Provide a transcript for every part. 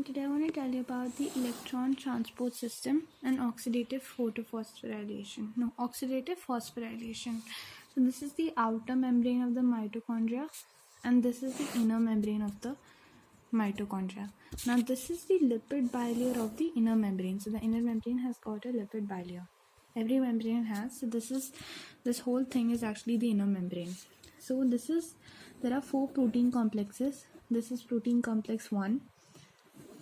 today I want to tell you about the electron transport system and oxidative phosphorylation. So this is the outer membrane of the mitochondria and this is the inner membrane of the mitochondria. Now this is the lipid bilayer of the inner membrane. So the inner membrane has got a lipid bilayer. Every membrane has. So this whole thing is actually the inner membrane. So there are 4 protein complexes. This is protein complex 1.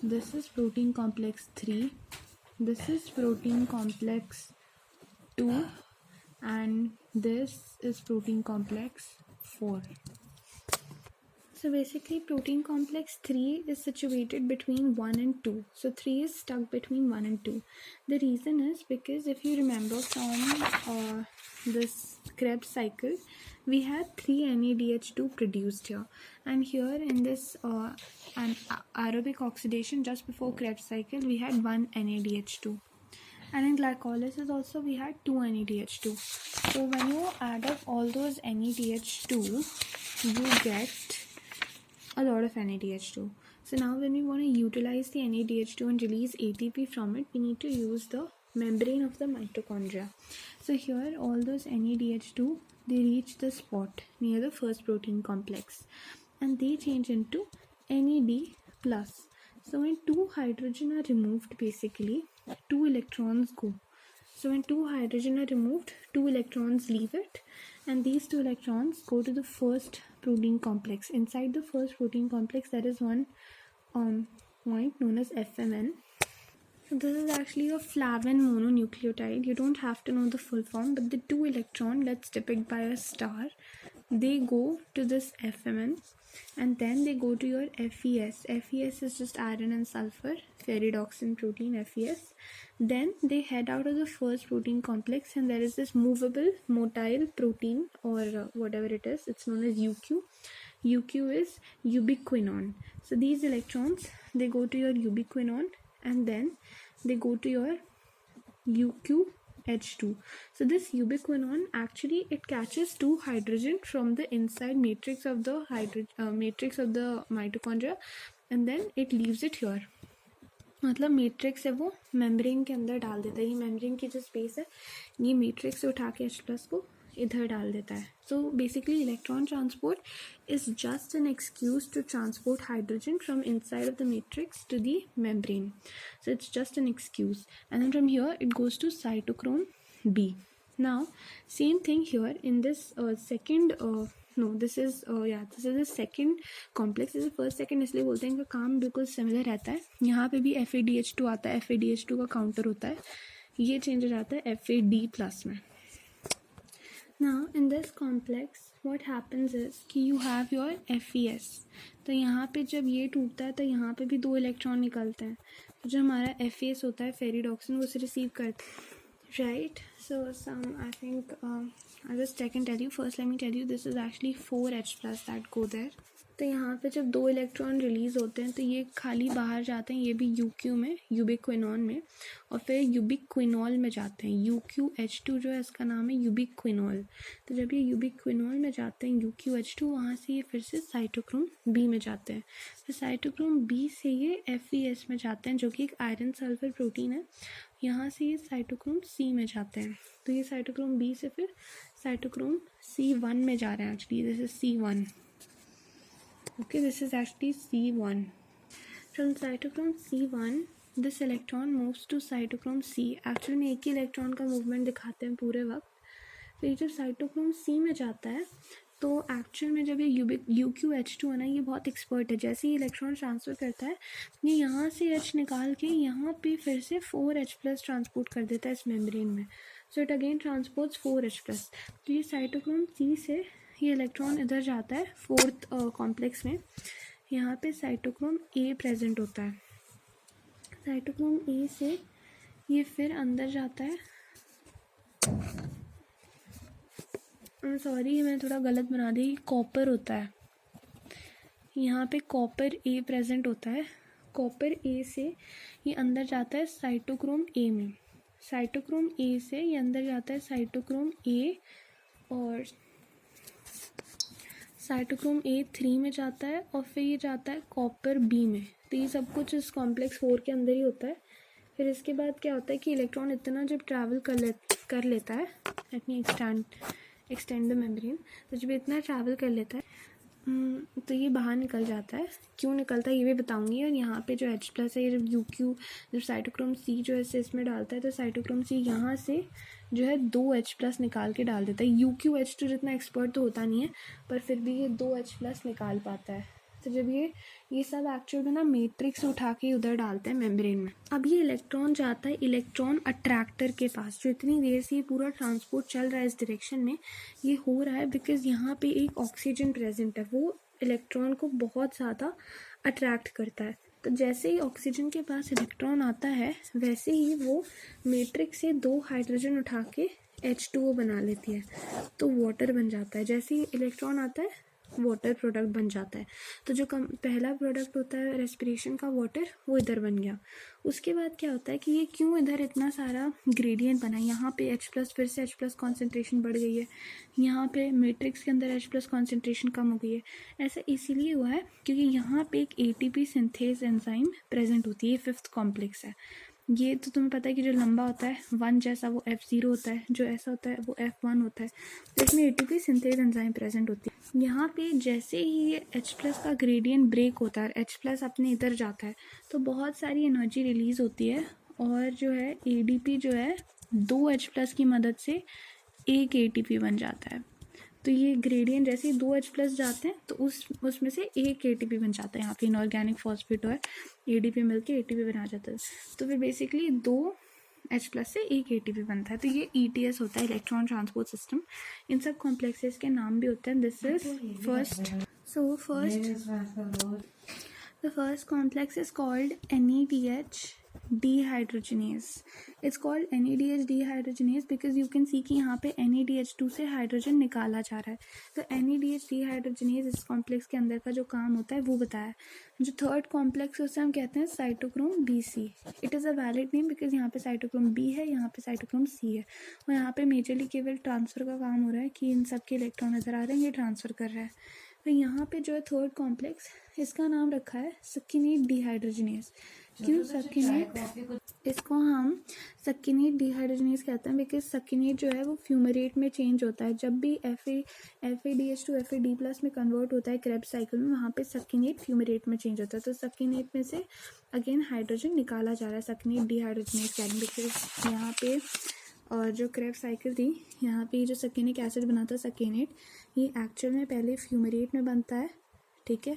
This is protein complex 3. This is protein complex 2. And this is protein complex 4. So basically protein complex 3 is situated between 1 and 2. So 3 is stuck between 1 and 2. The reason is because if you remember from this Krebs cycle, we had 3 NADH2 produced here. And here in this aerobic oxidation just before Krebs cycle, we had 1 NADH2. And in glycolysis also we had 2 NADH2. So when you add up all those NADH2, you get a lot of NADH2. So now when we want to utilize the NADH2 and release ATP from it, we need to use the membrane of the mitochondria. So here all those NADH2, they reach the spot near the first protein complex and they change into NAD+. So when 2 hydrogen are removed, basically 2 electrons go. So when 2 hydrogen are removed, 2 electrons leave it and these 2 electrons go to the first protein complex. Inside the first protein complex there is one point known as FMN. So this is actually a flavin mononucleotide. You don't have to know the full form, but the 2 electron that's depicted by a star, they go to this FMN and then they go to your FES. FES is just iron and sulfur, ferredoxin protein, FES. Then they head out of the first protein complex and there is this movable motile protein or whatever it is. It's known as UQ. UQ is ubiquinone. So these electrons, they go to your ubiquinone and then they go to your UQH2. So this ubiquinone actually it catches 2 hydrogen from the inside matrix of the mitochondria and then it leaves it here. मतलब matrix है वो membrane के अंदर डाल देता है. ये membrane की जो स्पेस है ये मैट्रिक्स से उठा के H+ को इधर डाल देता है. So basically electron transport is just an excuse to transport hydrogen from inside of the matrix to the membrane. So it's just an excuse and then from here it goes to cytochrome B. Now same thing here in this this is the second complex. This is first second इसलिए बोलते हैं इनका काम बिल्कुल similar रहता है. यहाँ पे भी FADH2 आता है. FADH2 का काउंटर होता है. ये चेंज हो जाता है FAD+ में. Now in this complex what happens is कि you have your FES. तो यहाँ पे जब ये टूटता है तो यहाँ पे भी 2 इलेक्ट्रॉन निकलते हैं. तो जो हमारा FES होता है फेरिडॉक्सिन वो उसे रिसीव करता है. Right, so I think I'll just check and tell you. First let me tell you this is actually 4H+ that go there. तो यहाँ पे जब 2 इलेक्ट्रॉन रिलीज होते हैं तो ये खाली बाहर जाते हैं, ये भी UQ में, यूबिक्विनॉन में, और फिर यूबिक्विनॉल में जाते हैं. UQH2 जो है इसका नाम है यूबिक्विनॉल. तो जब ये यूबिक्विनॉल में जाते हैं UQH2, वहाँ से ये फिर से साइटोक्रोम B में जाते हैं. फिर साइटोक्रोम B से ये FES में जाते हैं जो कि एक आयरन सल्फर प्रोटीन है. यहाँ से ये साइटोक्रोम C में जाते हैं. तो ये साइटोक्रोम B से फिर साइटोक्रोम C1 में जा रहे हैं. Actually this is C1. Okay, this is actually C1. From cytochrome C1, this electron moves to cytochrome C. Actually में एक ही इलेक्ट्रॉन का मूवमेंट दिखाते हैं पूरे वक्त. फिर जब साइटोक्रोम C में जाता है तो एक्चुअल में जब ये UQH2 है ना, ये बहुत एक्सपर्ट है. जैसे ही इलेक्ट्रॉन ट्रांसफ़र करता है ये यहाँ से H निकाल के यहाँ पे फिर से 4H+ ट्रांसपोर्ट कर देता है इस मेम्ब्रेन में. So it again transports 4H+. तो ये साइटोक्रोम C से ये इलेक्ट्रॉन इधर जाता है फोर्थ कॉम्प्लेक्स में. यहाँ पे साइटोक्रोम A प्रेजेंट होता है. साइटोक्रोम A से ये फिर अंदर जाता है. सॉरी मैंने थोड़ा गलत बना दी. कॉपर होता है यहाँ पे. कॉपर A प्रेजेंट होता है. कॉपर A से ये अंदर जाता है साइटोक्रोम A में. साइटोक्रोम A से ये अंदर जाता है साइटोक्रोम A और साइटोक्रोम A 3 में जाता है और फिर ये जाता है कॉपर B में. तो ये सब कुछ इस कॉम्प्लेक्स 4 के अंदर ही होता है। फिर इसके बाद क्या होता है कि इलेक्ट्रॉन इतना जब ट्रैवल कर लेता है, let me extend the membrane, तो जब इतना ट्रैवल कर लेता है तो ये बाहर निकल जाता है। क्यों निकलता है ये भी बताऊंगी। और यहाँ पे जो H+ है, जब साइटोक्रोम C जो है इसमें डालता है तो साइटोक्रोम C यहाँ से जो है 2 H+ निकाल के डाल देता है। UqH2 जितना एक्सपर्ट तो होता नहीं है, पर फिर भी ये 2 H+ निकाल पाता है। तो जब ये सब एक्चुअल में ना मैट्रिक्स उठा के उधर डालते हैं मेम्ब्रेन में। अब ये इलेक्ट्रॉन जाता है इलेक्ट्रॉन अट्रैक्टर के पास, जो इतनी देर से ये पूरा ट्रांसपोर्ट चल रहा है इस डायरेक्शन में, ये हो रहा है बिकॉज यहाँ पे एक ऑक्सीजन प्रेजेंट है, वो इलेक्ट्रॉन को बहुत ज़्यादा अट्रैक्ट करता है। तो जैसे ही ऑक्सीजन के पास इलेक्ट्रॉन आता है वैसे ही वो मैट्रिक्स से 2 हाइड्रोजन उठा के H2O बना लेती है, तो वाटर बन जाता है। जैसे ही इलेक्ट्रॉन आता है वाटर प्रोडक्ट बन जाता है। तो जो पहला प्रोडक्ट होता है रेस्पिरेशन का वाटर, वो इधर बन गया। उसके बाद क्या होता है कि ये क्यों इधर इतना सारा ग्रेडियंट बना, यहाँ पे H+ फिर से H+ कॉन्सेंट्रेशन बढ़ गई है, यहाँ पे मैट्रिक्स के अंदर H+ कॉन्सेंट्रेशन कम हो गई है। ऐसा इसीलिए हुआ है क्योंकि यहाँ पे एक ATP सिंथेज एंजाइम प्रेजेंट होती है, 5th कॉम्प्लेक्स है। ये तो तुम्हें पता है कि जो लंबा होता है 1 जैसा वो F0 होता है, जो ऐसा होता है वो F1 होता है। तो इसमें ATP सिंथेज एंजाइम प्रेजेंट होती है। यहाँ पे जैसे ही ये H+ का ग्रेडियंट ब्रेक होता है, H+ अपने इधर जाता है, तो बहुत सारी एनर्जी रिलीज होती है और जो है ADP जो है 2 H+ की मदद से एक ATP बन जाता है। तो ये ग्रेडियंट जैसे ही 2 H+ जाते हैं तो उसमें से एक ATP बन जाता है। यहाँ पे इनऑर्गेनिक फॉस्फेट है, ADP मिलके ATP बना जाता है। तो फिर बेसिकली 2 H+ से एक ATP बनता है। तो ये ETS होता है, इलेक्ट्रॉन ट्रांसपोर्ट सिस्टम। इन सब कॉम्प्लेक्सेस के नाम भी होते हैं। This is the first complex is called NADH dehydrogenase. It's called NADH dehydrogenase because you can see कि यहाँ पे NADH2 से हाइड्रोजन निकाला जा रहा है। तो NADH dehydrogenase इस कॉम्प्लेक्स के अंदर का जो काम होता है वो बताया। जो थर्ड कॉम्प्लेक्स है उसे हम कहते हैं cytochrome BC। It is a valid name because यहाँ पे साइटोक्रोम B है, यहाँ पे साइटोक्रोम C है, और यहाँ पे मेजरली केवल ट्रांसफ़र का काम हो रहा है कि इन सब के इलेक्ट्रॉन नज़र आ रहे हैं, ये ट्रांसफ़र कर रहा है। तो यहाँ पे जो है थर्ड कॉम्प्लेक्स, इसका नाम रखा है सक्किनेट डिहाइड्रोजनेस। क्यों सक्किनेट? इसको हम सक्किनेट डिहाइड्रोजनेस कहते हैं बिकॉज सक्किनेट जो है वो फ्यूमरेट में चेंज होता है। जब भी FADH2 FAD+ में कन्वर्ट होता है क्रेब्स साइकिल में, वहाँ पे सक्किनेट फ्यूमरेट में चेंज होता है। तो सक्किनेट में से अगेन हाइड्रोजन निकाला जा रहा है सक्किनेट डिहाइड्रोजनेस कहते हैं बिकॉज यहाँ पे और जो क्रेब्स साइकिल थी, यहाँ पे जो सक्किनिक एसिड बना था सक्किनेट, ये एक्चुअल में पहले फ्यूमरेट में बनता है, ठीक है,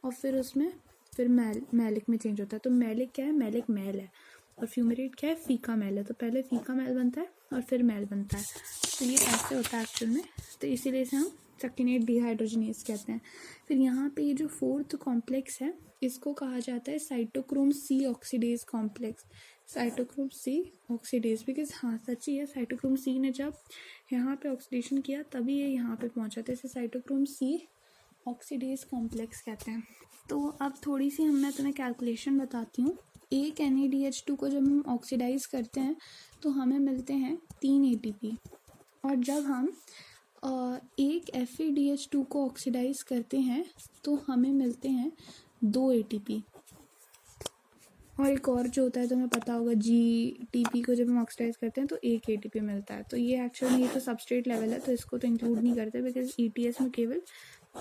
और फिर उसमें फिर मैलिक में चेंज होता है। तो मैलिक क्या है? मैलिक मैल है, और फ्यूमरेट क्या है? फीका मैल है। तो पहले फीका मैल बनता है और फिर मैल बनता है। तो ये ऐसे होता है एक्चुअल में, तो इसीलिए इसे हम सक्किनेट डिहाइड्रोजनेस कहते हैं। फिर यहाँ पे ये जो फोर्थ कॉम्प्लेक्स है इसको कहा जाता है cytochrome C oxidase complex. Cytochrome C oxidase because हाँ सच ही है, साइटोक्रोम C ने जब यहाँ पे ऑक्सीडेशन किया तभी ये यहाँ पे पहुँचा था। इसे साइटोक्रोम C ऑक्सीडेज कॉम्प्लेक्स कहते हैं। तो अब थोड़ी सी मैं तुम्हें कैलकुलेशन बताती हूँ। एक NADH2 को जब हम ऑक्सीडाइज करते हैं तो हमें मिलते हैं 3 ATP, और जब हम एक FADH2 को ऑक्सीडाइज करते हैं तो हमें मिलते हैं 2 ATP। और एक और जो होता है तुम्हें पता होगा, GTP को जब हम ऑक्सीडाइज करते हैं तो 1 ATP मिलता है। तो ये एक्चुअली ये तो सबस्ट्रेट लेवल है तो इसको तो इंक्लूड नहीं करते बिकॉज ETS में केवल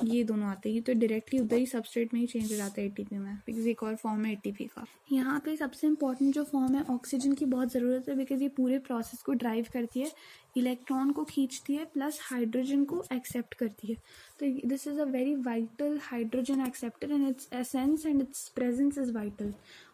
ये दोनों आते हैं। ये तो डायरेक्टली उधर ही सबस्ट्रेट में ही चेंज हो जाता है ATP में, बिकॉज एक और फॉर्म है ATP का। यहाँ पे सबसे इंपॉर्टेंट जो फॉर्म है, ऑक्सीजन की बहुत ज़रूरत है बिकॉज ये पूरे प्रोसेस को ड्राइव करती है, इलेक्ट्रॉन को खींचती है प्लस हाइड्रोजन को एक्सेप्ट करती है। तो this is a very vital hydrogen acceptor and its essence and its presence is vital.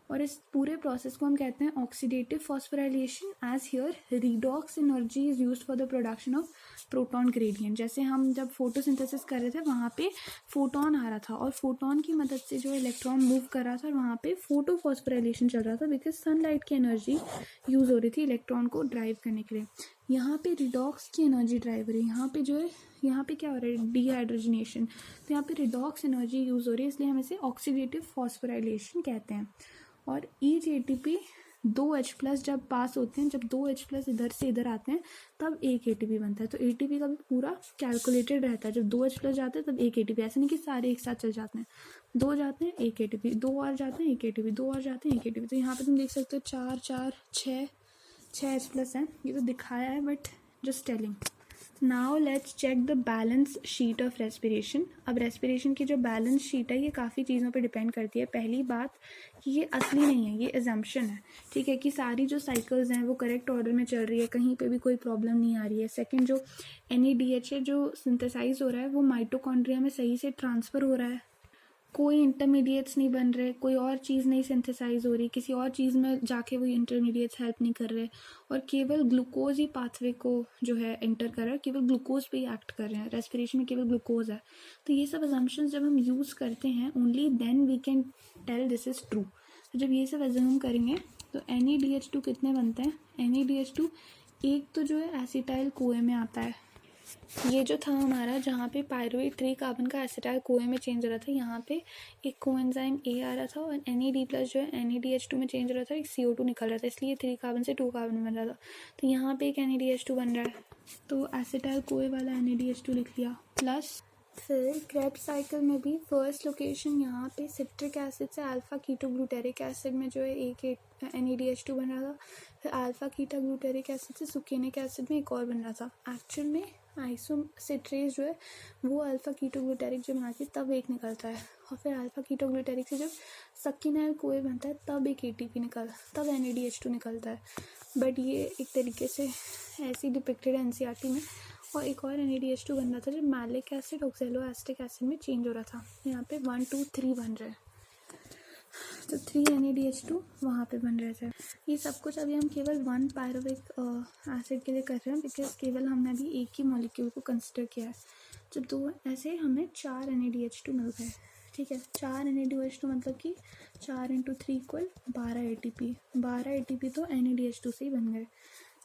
और इस पूरे प्रोसेस को हम कहते हैं oxidative phosphorylation, as here redox energy is used for the production of proton gradient. जैसे हम जब फोटोसिंथेसिस कर रहे थे वहाँ पे फोटोन आ रहा था और फोटोन की मदद से जो इलेक्ट्रॉन मूव कर रहा था और वहाँ पे फोटो फॉस्फोराइलेशन चल रहा था बिकॉज सनलाइट की एनर्जी यूज़ हो रही थी इलेक्ट्रॉन को ड्राइव करने के लिए। यहाँ पे रिडॉक्स की एनर्जी ड्राइव हो रही है, यहाँ पे जो है यहाँ पे क्या हो रहा है? डिहाइड्रोजनेशन। तो यहाँ पे रिडॉक्स एनर्जी यूज़ हो रही है, इसलिए हम इसे ऑक्सीडेटिव फॉस्फोराइलेशन कहते हैं। और ईच ATP 2 H+ जब पास होते हैं, जब 2 H+ इधर से इधर आते हैं तब एक ATP बनता है। तो ATP का भी पूरा कैलकुलेटेड रहता है, जब 2 H+ जाते हैं तब एक ATP, ऐसा नहीं कि सारे एक साथ चल जाते हैं। दो जाते हैं एक ATP, दो और जाते हैं एक ATP, दो और जाते हैं एक ATP। तो यहाँ पे तुम देख सकते हो 4 4 6 H+ है, ये तो दिखाया है but just telling. Now let's check the balance sheet of respiration. अब रेस्पिरेशन की जो बैलेंस शीट है ये काफ़ी चीज़ों पे डिपेंड करती है। पहली बात कि ये असली नहीं है, ये एजम्पशन है, ठीक है, कि सारी जो साइकिल्स हैं वो करेक्ट ऑर्डर में चल रही है, कहीं पे भी कोई प्रॉब्लम नहीं आ रही है। सेकंड, जो NADH जो सिंथेसाइज हो रहा है वो माइटोकॉन्ड्रिया में सही से ट्रांसफ़र हो रहा है, कोई इंटरमीडिएट्स नहीं बन रहे, कोई और चीज़ नहीं सिंथेसाइज हो रही, किसी और चीज़ में जाके वो इंटरमीडिएट्स हेल्प नहीं कर रहे, और केवल ग्लूकोज ही पाथवे को जो है एंटर कर रहा है, केवल ग्लूकोज पे ही एक्ट कर रहे हैं, रेस्पिरेशन में केवल ग्लूकोज है। तो ये सब अजम्पशंस जब हम यूज़ करते हैं only then we can tell this is true. तो जब ये सब अज्यूम करेंगे तो NADH2 कितने बनते हैं? NADH2 एक तो जो है एसिटाइल कोए में आता है, ये जो था हमारा जहाँ पे पायरुवेट 3 कार्बन का एसिटाइल कोए में चेंज हो रहा था, यहाँ पे एक कोएंजाइम A आ रहा था और NAD+ जो है NADH2 में चेंज हो रहा था, एक CO2 निकल रहा था, इसलिए 3 कार्बन से 2 कार्बन बन रहा था। तो यहाँ पे एक NADH2 बन रहा है, तो एसिटाइल कोए वाला NADH2 लिख लिया। प्लस फिर क्रेब्स साइकिल में भी फर्स्ट लोकेशन यहाँ पे सिट्रिक एसिड से अल्फा कीटोग्लूटेरिक एसिड में जो है एक NADH2 बन रहा था, फिर अल्फा कीटोग्लूटेरिक एसिड से सुकेनिक एसिड में एक और बन रहा था। एक्चुअल में आइसोसिट्रेज जो है वो अल्फा कीटोग्लूटेरिक जब बनाती है तब एक निकलता है, और फिर अल्फा कीटोग्लूटेरिक से जब सकिनाइल कोए बनता है तब एक ATP निकलता है, तब NADH2 निकलता है। बट ये एक तरीके से ऐसी डिपिक्टेड है NCERT में। और एक और NADH2 बन रहा था जब मैलिक एसिड ऑक्सैलोएसिटिक एसिड में चेंज हो रहा था, यहाँ पे 1 2 3 बन रहे हैं, तो 3 NADH2 वहाँ पे बन रहे थे। ये सब कुछ अभी हम केवल 1 पायरुविक एसिड के लिए कर रहे हैं, बिकॉज केवल हमने अभी एक ही मॉलिक्यूल को कंसिडर किया है। जब दो ऐसे हमें 4 NADH2 मिल गए, ठीक है, 4 NADH2 मतलब कि 4 × 3 = 12 ATP, 12 ATP तो NADH2 से ही बन गए।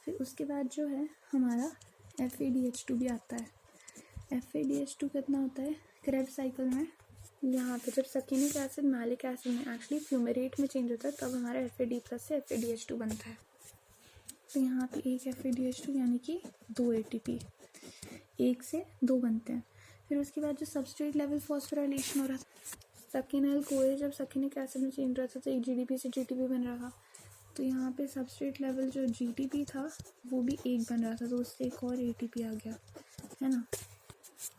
फिर उसके बाद जो है हमारा FADH2 भी आता है। FADH2 कितना होता है क्रेब्स साइकिल में? यहाँ पे जब सकिनिक एसिड मैलिक एसिड में एक्चुअली फ्यूमेरेट में चेंज होता है तब हमारा FAD+ से FADH2 बनता है। तो यहाँ पे एक FADH2 यानी कि 2 ATP, एक से 2 बनते हैं। फिर उसके बाद जो सबस्ट्रेट लेवल फॉस्फोराइलेशन हो रहा था, सकिनाइल कोए जब सकिनिक एसिड में चेंज हो रहा था तो एक GDP से GTP बन रहा था, तो यहाँ पे सबस्ट्रेट लेवल जो GTP था वो भी एक बन रहा था, तो उससे एक और ATP आ गया, है ना।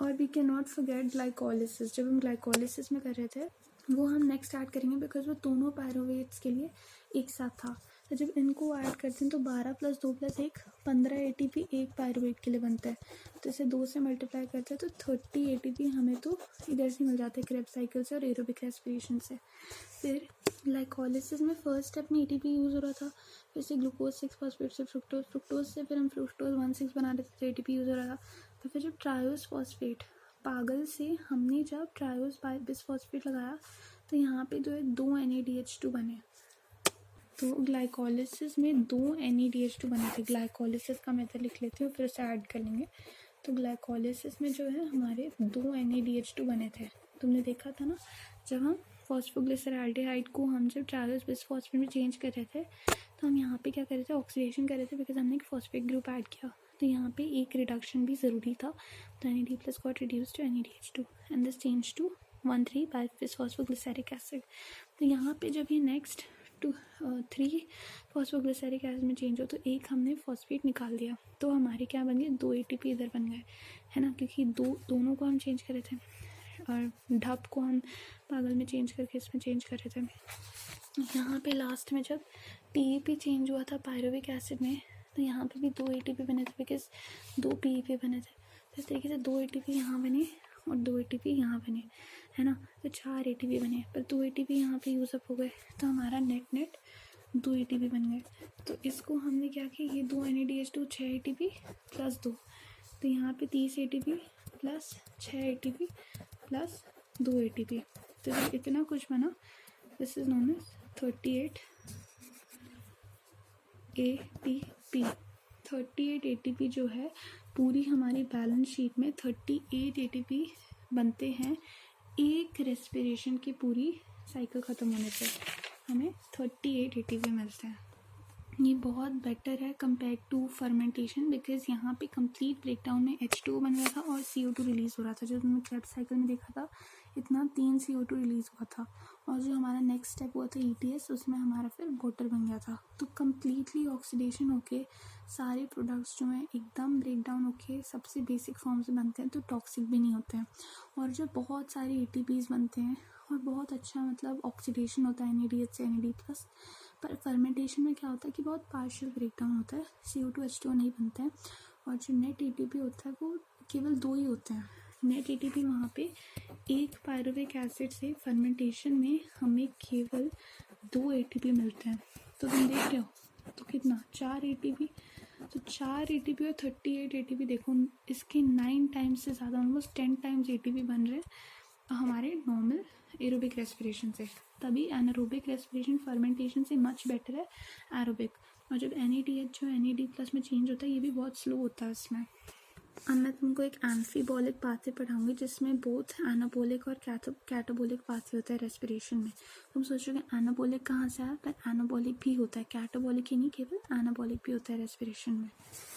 और we can not forget glycolysis. जब हम ग्लाइकोलिसिस में कर रहे थे वो हम नेक्स्ट ऐड करेंगे, बिकॉज वो दोनों पायरुवेट्स के लिए एक साथ था। तो जब इनको ऐड करते हैं तो 12 + 2 + 1 15 ATP एक पायरुवेट के लिए बनता है, तो इसे 2 से मल्टीप्लाई करते हैं तो 30 ATP हमें तो इधर से मिल जाते हैं क्रेब्स साइकिल से और एरोबिक रेस्पिरेशन से। फिर ग्लाइकोलिसिस में फर्स्ट स्टेप में ATP यूज़ हो रहा था, फिर से ग्लूकोज 6-फॉस्फेट से फ्रुक्टोज से फिर हम फ्रुक्टोज 1,6 बना रहे थे तो ATP यूज़ हो रहा था। तो फिर जब ट्रायोस फॉस्फेट पागल से हमने जब ट्रायोस बिसफॉस्फेट लगाया तो यहाँ पे जो है 2 NADH2 बने, तो ग्लाइकोलिसिस में 2 NADH2 बने थे। ग्लाइकोलिसिस का मेथड लिख लेते हैं फिर उसे ऐड कर लेंगे। तो ग्लाइकोलिसिस में जो है हमारे 2 NADH2 बने थे। तुमने देखा था ना जब हम फॉस्फोग्लिसराल्डिहाइड को हम जब ट्रायोस बिसफॉस्फेट में चेंज कर रहे थे तो हम यहाँ पे क्या कर रहे थे, ऑक्सीडेशन कर रहे थे, बिकॉज हमने एक फॉस्फेट ग्रुप ऐड किया, तो यहाँ पे एक रिडक्शन भी ज़रूरी था। तो NAD+ got reduced to NADH2 and this changed to 1,3-bis-phosphoglyceric acid। तो यहाँ पे जब ये नेक्स्ट 3 फॉस्फोग्लिसरिक एसिड में चेंज हो तो एक हमने फॉस्फेट निकाल दिया, तो हमारे क्या बन गए, 2 ATP इधर बन गए, है ना, क्योंकि दोनों को हम चेंज कर रहे थे और ढप को हम पागल में चेंज करके इसमें चेंज कर रहे थे। यहाँ पे लास्ट में जब PEP चेंज हुआ था पायरुविक एसिड में तो यहाँ पे भी 2 ATP बने थे, बिकॉज 2 PEP बने थे। तो इस तरीके से 2 ATP यहाँ बने और 2 ATP यहाँ बने, है ना, तो 4 ATP बने, पर 2 ATP यहाँ पे यूज़अप हो गए, तो हमारा नेट 2 ATP बन गए। तो इसको हमने क्या किया, ये 2 NADH2 6 ATP + 2, तो यहाँ पे 30 ATP + 6 ATP + 2 ATP, तो जब इतना कुछ बना this is known as 38 ATP। 38 ATP जो है पूरी हमारी बैलेंस शीट में 38 ATP बनते हैं एक रेस्पिरेशन की पूरी साइकिल ख़त्म होने पे हमें 38 ATP मिलते हैं। ये बहुत बेटर है कंपेयर टू फर्मेंटेशन, बिकॉज यहाँ पे कंप्लीट ब्रेकडाउन में H2 बन रहा था और CO2 रिलीज़ हो रहा था। जो तुमने क्रेब्स साइकिल में देखा था कितना 3 CO2 रिलीज़ हुआ था। और जो हमारा नेक्स्ट स्टेप हुआ था ETS, उसमें हमारा फिर वाटर बन गया था। तो कम्प्लीटली ऑक्सीडेशन होके सारे प्रोडक्ट्स जो हैं एकदम ब्रेक डाउन होके सबसे बेसिक फॉर्म से बनते हैं, तो टॉक्सिक भी नहीं होते हैं। और जो बहुत सारे ATPs बनते हैं और बहुत अच्छा मतलब ऑक्सीडेशन होता है NADH से NAD+। पर फर्मेंटेशन में क्या होता है कि बहुत पार्शियल ब्रेक डाउन होता है, CO2H2O नहीं बनता है। और जो नेट ATP होता है वो केवल 2 ही होते हैं। नेट ATP वहाँ पे एक पायरुविक एसिड से फर्मेंटेशन में हमें केवल 2 ATP मिलते हैं। तो तुम देख रहे हो तो कितना 4 ATP, तो 4 ATP और 38 ATP, देखो इसके 9 टाइम्स से ज़्यादा, ऑलमोस्ट 10 टाइम्स ATP बन रहे हैं हमारे नॉर्मल एरोबिक रेस्पिरेशन से। तभी एनारोबिक रेस्पिरेशन फर्मेंटेशन से मच बेटर है एरोबिक। और जब NADH जो NAD+ में चेंज होता है, ये भी बहुत स्लो होता है इसमें। अब मैं तुमको एक एम्फीबॉलिक पाथवे पढ़ाऊंगी जिसमें बोथ एनाबोलिक और कैटाबोलिक पाथवे होता है रेस्पिरेशन में। तुम सोचोगे एनाबोलिक कहाँ से आया, पर एनाबॉलिक भी होता है, कैटाबॉलिक ही नहीं केवल एनाबॉलिक भी होता है रेस्पिरेशन में।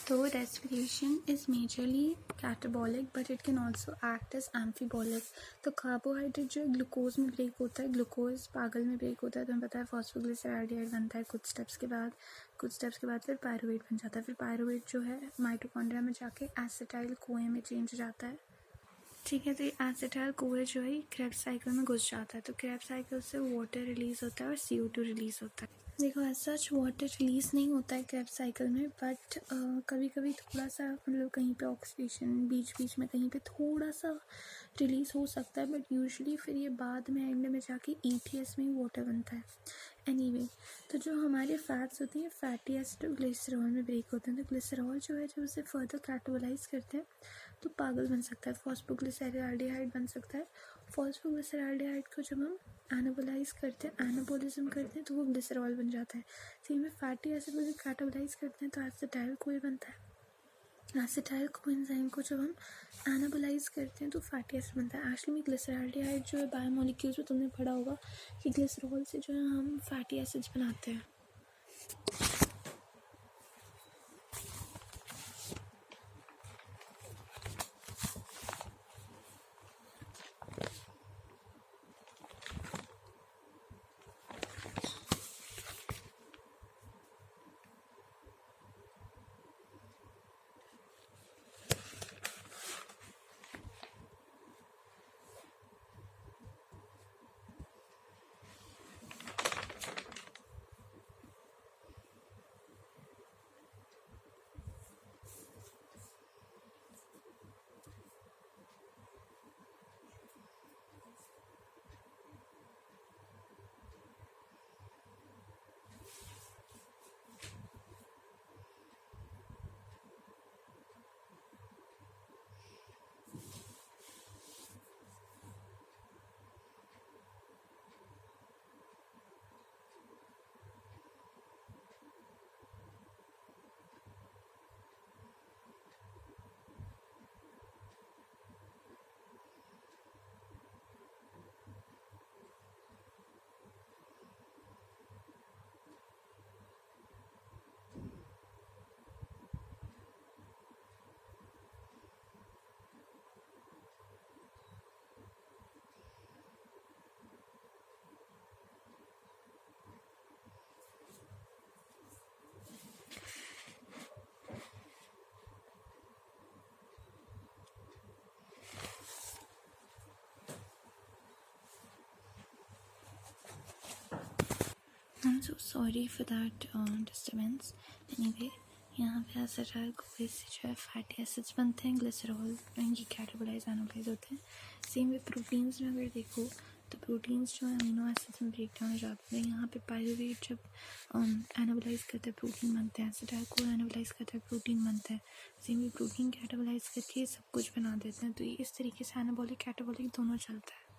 तो respiration is majorly catabolic but it can also act as amphibolic. तो कार्बोहाइड्रेट जो ग्लूकोज में ब्रेक होता है, ग्लूकोज पागल में ब्रेक होता है, तुम्हें पता है फॉस्फोग्लिसराइड बनता है कुछ स्टेप्स के बाद फिर पायरुवेट बन जाता है। फिर पायरुवेट जो है माइटोकॉन्ड्रिया में जाके एसिटाइल कोए में चेंज हो जाता है। ठीक है, तो ये एसिटाइल कोए जो है क्रेब्स साइकिल में घुस जाता है। तो क्रेब्स साइकिल से वाटर रिलीज़ होता है और CO2 रिलीज़ होता है। देखो एज सच वाटर रिलीज़ नहीं होता है क्रेब्स साइकिल में, बट कभी कभी थोड़ा सा मतलब कहीं पे ऑक्सीडेशन बीच में कहीं पे थोड़ा सा रिलीज़ हो सकता है, बट यूजुअली फिर ये बाद में एंड में जाके ETS में ही वाटर बनता है। एनीवे, तो जो हमारे फैट्स होते हैं फैटी एसिड ग्लिसरॉल में ब्रेक होते हैं। तो ग्लिसरॉल जो है जब उसे फर्दर कैटाबोलाइज करते हैं तो पागल बन सकता है, फॉस्फोग्लिसराइड बन सकता है। फॉस्फोग्लिसराइड को जब हम एनाबोलाइज करते हैं, एनाबोलिज्म करते हैं, तो वो ग्लिसरॉल बन जाता है। सेम में फैटी एसिड को जब कैटाबोलाइज करते हैं तो एसिटाइल कोई बनता है। एसिटाइल कोएंजाइम को जब हम एनाबोलाइज करते हैं तो फैटी एसिड बनता है। एक्चुअली में ग्लिसराइड जो है बायोमोलिक्यूल्स में तुमने पढ़ा होगा कि ग्लिसरॉल से जो है हम फैटी एसिड्स बनाते हैं। I'm so sorry for that disturbance. Anyway, यहाँ पे एसिटाइल कोए से जो है फैटी एसिड्स बनते हैं, ग्लिसरॉल ये कैटाबोलाइज एनाबोलाइज होते हैं। सेम वे प्रोटीन्स में अगर देखो तो प्रोटीन्स जो है अमीनो एसिड्स में ब्रेक डाउन हो जाते हैं। यहाँ पे पायरुवेट जब एनाबोलाइज करते हैं प्रोटीन बनते हैं, एसिटाइल कोए एनाबोलाइज करते हैं प्रोटीन बनता है। सेम वे प्रोटीन कैटाबोलाइज करके सब कुछ बना देते हैं। तो ये इस तरीके से एनाबॉलिक कैटाबॉलिक दोनों चलता है।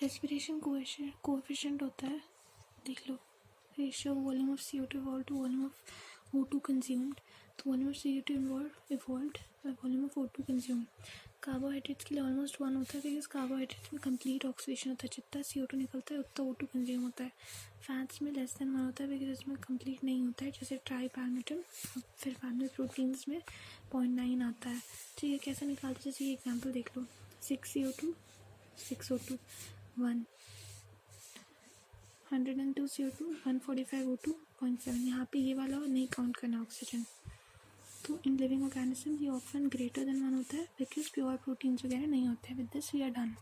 रेस्पिरेशन कोएफिशिएंट होता है, देख लो, ratio volume of CO2 evolve to volume of O2 consumed. तो volume of CO2 evolved by volume of O2 consumed. Carbohydrates के लिए ऑलमोस्ट 1 होता है बिकॉज कार्बोहाइड्रेट्स में कंप्लीट ऑक्सीडेशन होता है, जितना CO2 निकलता है उतना O2 कंज्यूम होता है। फैट्स में लेस देन 1 होता है बिकॉज इसमें कंप्लीट नहीं होता है, जैसे ट्राईपैरामीटर। फिर बाद में प्रोटीन्स में 0.9 आता है। तो ये कैसे निकालते हैं, जैसे ये एग्जाम्पल देख लो, 6 CO2 6O2 1, 102 CO2 145 O2 0.7. यहाँ पे ये वाला नहीं काउंट करना ऑक्सीजन। तो इन लिविंग ऑर्गेनिज्म ये ऑप्शन ग्रेटर देन 1 होता है बिकॉज प्योर प्रोटीन्स वगैरह नहीं होते हैं। With this we are done.